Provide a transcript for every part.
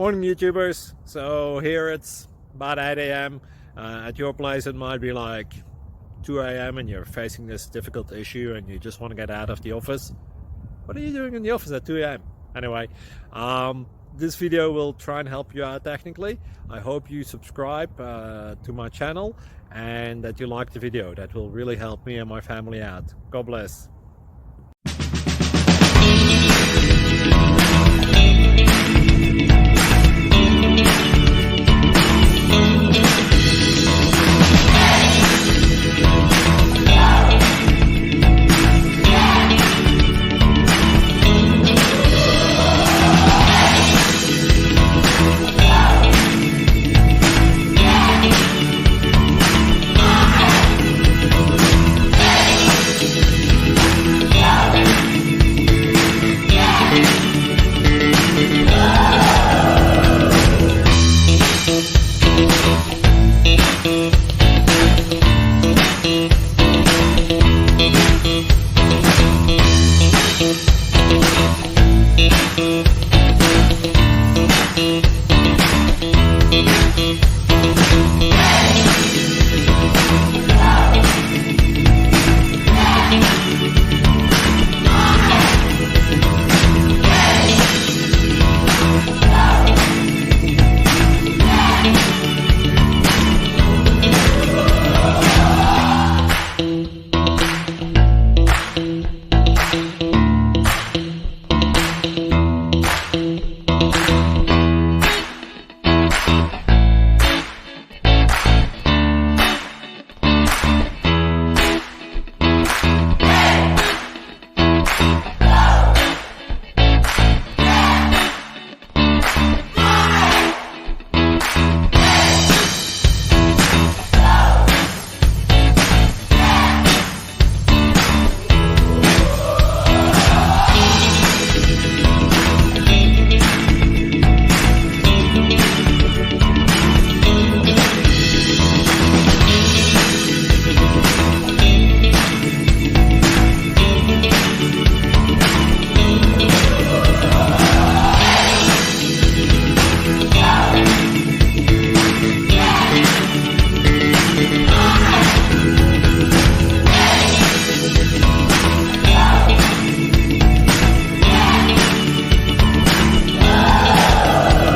Morning YouTubers. So here it's about 8 a.m. At your place it might be like 2 a.m. and you're facing this difficult issue and you just want to get out of the office. What are you doing in the office at 2 a.m.? Anyway, this video will try and help you out technically. I hope you subscribe to my channel and that you like the video. That will really help me and my family out. God bless.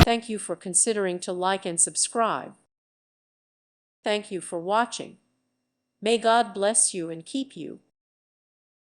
Thank you for considering to like and subscribe. Thank you for watching. May God bless you and keep you.